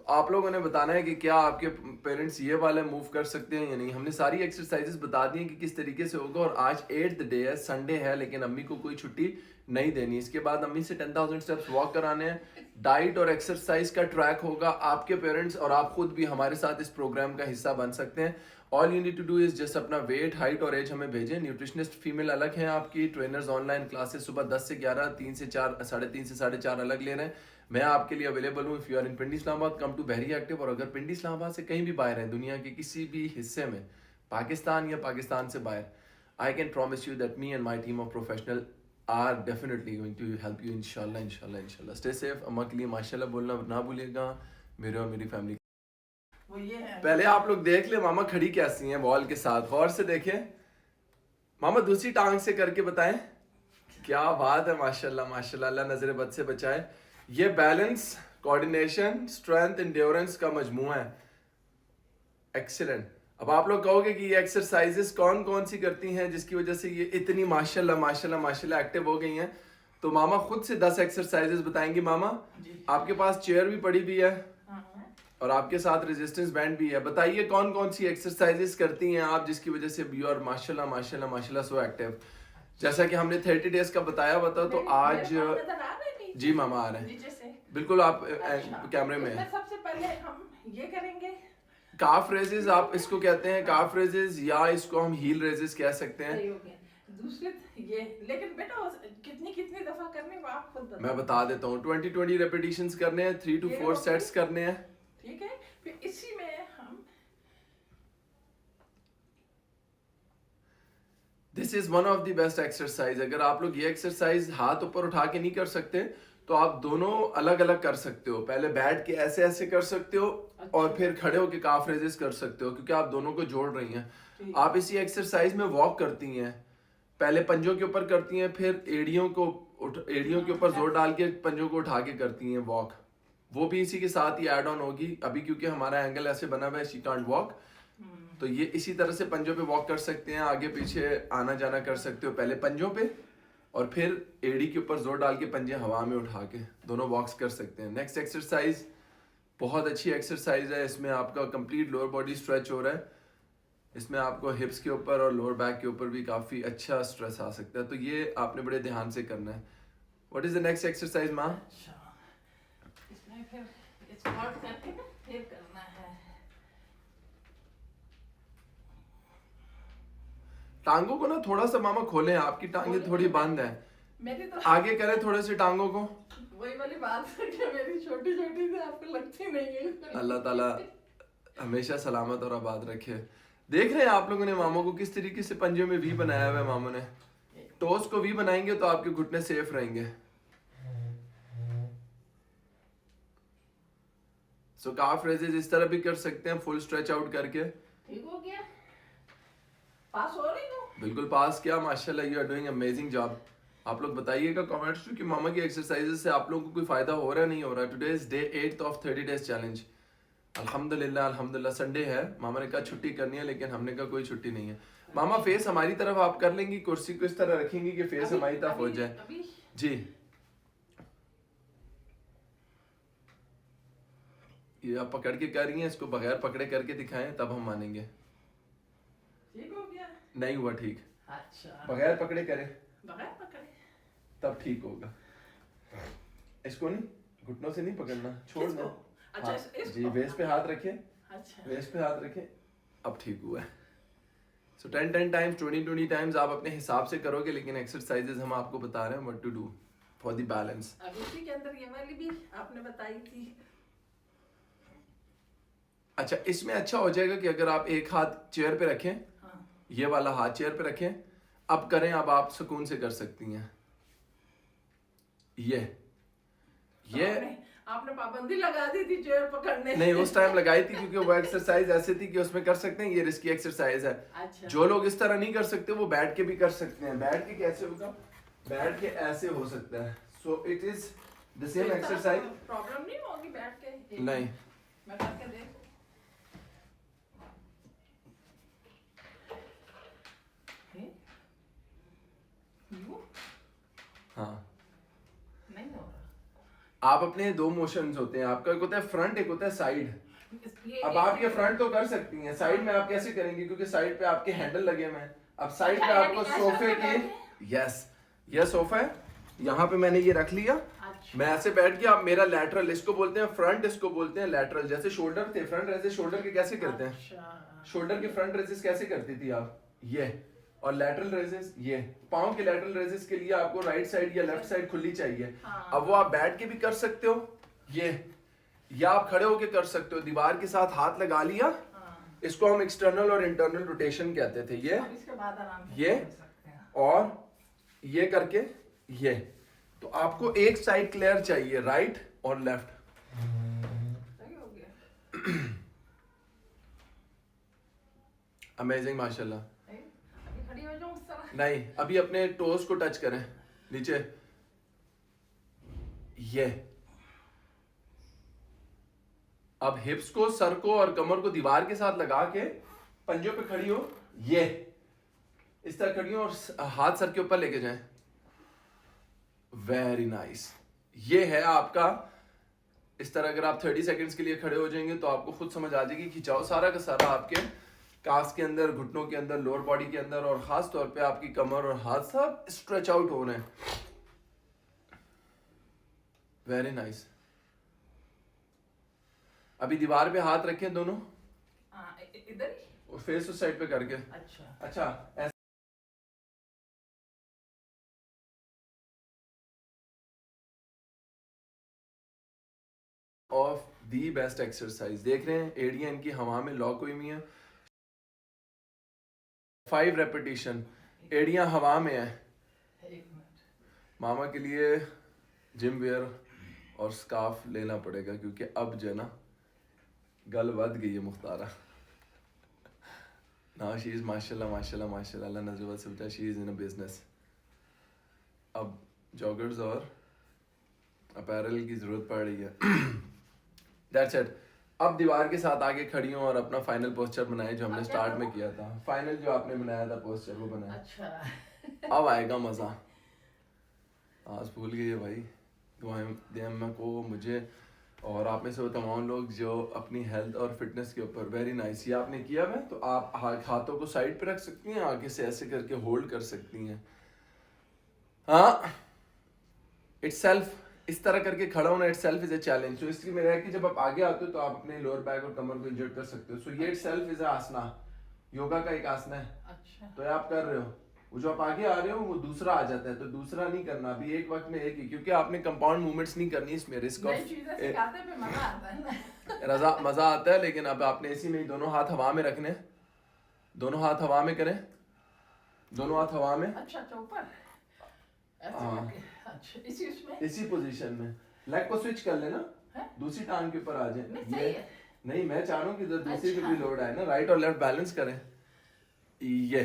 आप लोगों ने बताना है कि क्या आपके पेरेंट्स ये वाले मूव कर सकते हैं या नहीं। हमने सारी एक्सरसाइजेस बता दी हैं कि किस तरीके से होगा। और आज 8th डे है, संडे है, लेकिन अम्मी को कोई छुट्टी नहीं देनी। इसके बाद अम्मी से 10,000 स्टेप्स वॉक कराने हैं। डाइट और एक्सरसाइज का ट्रैक होगा। आपके पेरेंट्स और आप खुद भी हमारे साथ इस प्रोग्राम का हिस्सा बन सकते हैं। All you need to do is just अपना वेट, हाइट और एज हमें भेजें। न्यूट्रिशनिस्ट फीमेल अलग हैं आपकी। ट्रेनर्स ऑनलाइन क्लासेस सुबह 10 से 11, 3 से 4, 3:30 से 4:30 अलग ले रहे हैं। मैं आपके लिए अवेलेबल हूँ। If you are in Pindi Islamabad, come to बहरी एक्टिव। और अगर पिंडी इस्लामाबाद से कहीं भी बाहर हैं, दुनिया के किसी भी हिस्से में, पाकिस्तान या पाकिस्तान से बाहर, I can promise you that me and my team of professional are definitely going to help you. इंशाल्लाह इंशाल्लाह इंशाल्लाह। Stay safe. अम्मा के लिए माशाल्लाह बोलना ना भूलिएगा, मेरे और मेरी फैमिली। वो ये है। पहले आप लोग देख ले मामा खड़ी कैसी हैं वॉल के साथ, गौर से देखें। मामा दूसरी टांग से करके बताएं। क्या बात है, माशाल्लाह माशाल्लाह, अल्लाह नजर बद से बचाए। ये बैलेंस, कोऑर्डिनेशन, स्ट्रेंथ, एंड्योरेंस का मजमूआ है। एक्सीलेंट। अब आप लोग कहोगे कि ये एक्सरसाइजेस कौन कौन सी करती हैं जिसकी वजह से ये इतनी माशाल्लाह माशाल्लाह माशाल्लाह एक्टिव हो गई हैं। तो मामा खुद से 10 एक्सरसाइजेस बताएंगी। मामा आपके पास चेयर भी पड़ी हुई है और आपके साथ रेजिस्टेंस बैंड भी है। बताइए कौन कौन सी एक्सरसाइजेस करती हैं आप जिसकी वजह से यू आर माशाल्लाह माशाल्लाह माशाल्लाह सो एक्टिव। जैसा कि हमने 30 डेज का बताया हुआ था, तो आज जी मामा आ रहे हैं। बिल्कुल आप कैमरे में हैं। सबसे पहले हम ये करेंगे काफ रेजेस, आप इसको कहते हैं काफ रेजेस, या इसको हम हील रेजेस कह सकते हैं। दूसरे ये, लेकिन बेटा कितनी कितनी दफा करने को आप खुद बताओ। मैं बता देता हूँ। 20-20 रेपिटेशंस करने हैं, 3 to 4 सेट्स करने हैं। ठीक है, फिर इसी में हम this is one of the best exercise. अगर आप लोग ये एक्सरसाइज हाथ ऊपर उठा के नहीं कर सकते तो आप दोनों अलग अलग कर सकते हो। पहले बैठ के ऐसे ऐसे कर सकते हो और फिर खड़े होके काफ रेजेस कर सकते हो, क्योंकि आप दोनों को जोड़ रही हैं। आप इसी एक्सरसाइज में वॉक करती हैं। पहले पंजों के ऊपर करती हैं, फिर एड़ियों के ऊपर जोर डाल के पंजों को उठा के करती हैं वॉक। वो भी इसी के साथ ही ऐड ऑन होगी। अभी क्योंकि हमारा एंगल ऐसे बना हुआ है, शी कांट वॉक, तो ये इसी तरह से पंजों पे वॉक कर सकते हैं। आगे पीछे आना जाना कर सकते हो, पहले पंजों पे और फिर एड़ी के ऊपर जोर डाल के पंजे हवा में उठा के दोनों वॉक्स कर सकते हैं। नेक्स्ट एक्सरसाइज बहुत अच्छी एक्सरसाइज है। इसमें आपका कंप्लीट लोअर बॉडी स्ट्रेच हो रहा है। इसमें आपको हिप्स के ऊपर और लोअर बैक के ऊपर भी काफ़ी अच्छा स्ट्रेस आ सकता है, तो ये आपने बड़े ध्यान से करना है। What is the next exercise माँ? इसमें फिर स्क्वाट करके ना फिर करना है। टांगों को ना थोड़ा सा मामा खोलें, आपकी टांगे थोड़ी बंद है। मेरी तो आगे करें थोड़े से टांगों को। वही वाली बात है कि मेरी छोटी छोटी से आपको लगती नहीं है। अल्लाह ताला हमेशा सलामत और आबाद रखे। देख रहे हैं आप लोगों ने मामों को किस तरीके से पंजे में वी बनाया हुआ है। मामों ने टोस को वी बनाएंगे तो आपके घुटने सेफ रहेंगे। सो काफ रेजेस इस तरह भी कर सकते हैं, फुल स्ट्रेच आउट करके। ठीक हो गया, पास हो रही हूँ बिल्कुल पास किया, माशाल्लाह, you are doing amazing job. आप लोग बताइएगा कमेंट्स में कि मामा की एक्सरसाइजेस से आप लोगों को कोई फायदा हो रहा है नहीं हो रहा है। Today is day 8th of 30 days challenge. अल्हम्दुलिल्लाह अल्हम्दुलिल्लाह। संडे है, मामा ने कहा छुट्टी करनी है, लेकिन हमने कहा कोई छुट्टी नहीं है। मामा फेस हमारी तरफ आप कर लेंगी, कुर्सी को इस तरह रखेंगी कि फेस हमारी तरफ हो जाए। जी ये आप पकड़ के कर रही हैं, इसको बगैर पकड़े करके दिखाएं तब हम मानेंगे। ठीक हो गया? नहीं हुआ ठीक। अच्छा, बगैर पकड़े करें बगैर पकड़े तब ठीक होगा। इसको नहीं, घुटनों से नहीं पकड़ना, छोड़ना। अच्छा, हाँ, जी वेस्ट पे हाथ रखें। अच्छा, वेस्ट पे हाथ रखें। अब ठीक हुआ है। सो 10 टाइम्स 20 टाइम्स आप अपने हिसाब से करोगे, लेकिन एक्सरसाइजेस हम आपको बता रहे हैं what to do for the balance. अब इसी के अंदर ये वाली भी आपने बताई थी। अच्छा, इसमें अच्छा हो जाएगा कि अगर आप एक हाथ चेयर पे रखें, हाँ। ये वाला हाथ चेयर पे रखें, अब करें। अब आप सुकून से कर सकती हैं। ये आपने पाबंदी लगा दी थी चेयर पकड़ने। नहीं, उस टाइम लगाई थी क्योंकि वो एक्सरसाइज ऐसी थी कि उसमें कर सकते हैं। ये रिस्की एक्सरसाइज है। अच्छा। जो लोग इस तरह नहीं कर सकते वो बैठ के भी कर सकते हैं। बैठ के कैसे होगा? बैठ के ऐसे हो सकता है। So it is the same exercise. Problem नहीं होगी बैठ के? नहीं, मैं करके देखूं। हाँ नहीं हो रहा। आप अपने दो मोशंस होते हैं, आपका एक होता है फ्रंट, एक होता है साइड। ये अब आप ये फ्रंट तो कर सकती हैं, साइड में आप कैसे करेंगे, क्योंकि साइड पे आपके हैंडल लगे हुए हैं। अब साइड पे अच्छा, आपको यानी ऐसा सोफे करके? के, यस, ये सोफा है, यहाँ पे मैंने ये रख लिया। अच्छा। मैं ऐसे बैठ गया, अब मेरा लैटरल, इसको बोलते हैं फ्रंट, इसको बोलते हैं लैटरल। जैसे शोल्डर थे, फ्रंट रेजेस शोल्डर के कैसे करते हैं, अच्छा। शोल्डर के फ्रंट रेजेस कैसे करती थी आप, ये, और लैटरल रेजेस ये। पाँव के लैटरल रेजेस के लिए आपको राइट साइड या लेफ्ट साइड खुली चाहिए। हाँ। अब वो आप बैठ के भी कर सकते हो, ये, या आप खड़े होके कर सकते हो। दीवार के साथ हाथ लगा लिया, हाँ। इसको हम एक्सटर्नल और इंटरनल रोटेशन कहते थे, ये अब इसके बाद आराम से ये कर सकते हैं। और ये करके ये। तो आपको एक साइड क्लियर चाहिए, राइट और लेफ्ट। सही हो गया। अमेजिंग, माशाल्लाह। अभी खड़ी हो जाऊं उस तरह? नहीं, अभी अपने टोज को टच करें नीचे, ये। अब हिप्स को, सर को और कमर को दीवार के साथ लगा के पंजों पे खड़ी हो, ये इस तरह खड़ी हो और हाथ सर के ऊपर लेके जाएं। Very nice. ये है आपका, इस तरह अगर आप 30 सेकंड्स के लिए खड़े हो जाएंगे तो आपको खुद समझ आ जाएगी, खिंचाव सारा का सारा आपके काफ के अंदर, घुटनों के अंदर, लोअर बॉडी के अंदर, और खास तौर पे आपकी कमर और हाथ सब स्ट्रेच आउट हो रहे हैं। Very nice. अभी दीवार पे हाथ रखें दोनों, हाँ, इधर ही। और फेस उस साइड पे करके। अच्छा। अच्छा, ऐसे ऑफ दी बेस्ट एक्सरसाइज। देख रहे हैं एड़ियां इनकी हवा में लॉक हुई हुई हैं। 5 रेपिटेशन, एड़ियां हवा में है। एक मिनट। मामा के लिए जिम वेयर और स्कार्फ लेना पड़ेगा, क्योंकि अब जो है ना गल वध गई है मुख्तारा। नाउ शी इज माशाल्लाह माशाल्लाह माशाल्लाह, अल्लाह नजर से बचा, she is in a business. अब जॉगर्स और अपैरल की जरूरत पड़ रही है। That's it. अब दीवार के साथ आगे खड़ी हूँ और अपना फाइनल पोस्चर बनाए जो हमने अब क्या स्टार्ट में करूं? किया था। फाइनल जो आपने बनाया था पोस्चर, वो बनाया। अच्छा। अब आएगा मजा। आज भूल गई है भाई, दुआएं दें अम्मा को, मुझे और आप में से वो तमाम लोग जो अपनी हेल्थ और फिटनेस के ऊपर। Very nice. ये आपने किया है तो आप हाथों को साइड पे रख सकती हैं, आगे से ऐसे करके होल्ड कर सकती हैं। हाँ, इटसेल्फ इस तरह करके खड़ा होना इटसेल्फ इज अ चैलेंज। तो इसलिए मेरा है कि जब आप आगे आते हो तो आप अपने लोअर बैक और कमर को इंजर्ट कर सकते हो। सो ये इटसेल्फ इज अ आसना, योगा का एक आसना है। अच्छा। तो ये आप कर रहे हो, वो जो आप आगे आ रहे हो वो दूसरा आ जाता है, तो दूसरा नहीं करना अभी, एक वक्त में एक ही, क्योंकि आपने कंपाउंड मूवमेंट्स नहीं करनी इसमें। रिस्क नई चीजें सिखाते पे मजा आता है ना। रजा मजा आता है, लेकिन अब आपने इसी में ही दोनों हाथ हवा में रखने, दोनों हाथ हवा में करें, दोनों हाथ हवा में। अच्छा, अच्छा, ऊपर ऐसे हाँ। करके। अच्छा, इसी उसमें। इसी पोजीशन में लेग को स्विच कर लेना, हैं? दूसरी टांग के ऊपर आ नहीं, जाए। सही है। नहीं, मैं चाह रहा हूँ कि दूसरी पे अच्छा। भी लोड आए ना, राइट और लेफ्ट बैलेंस करें। ये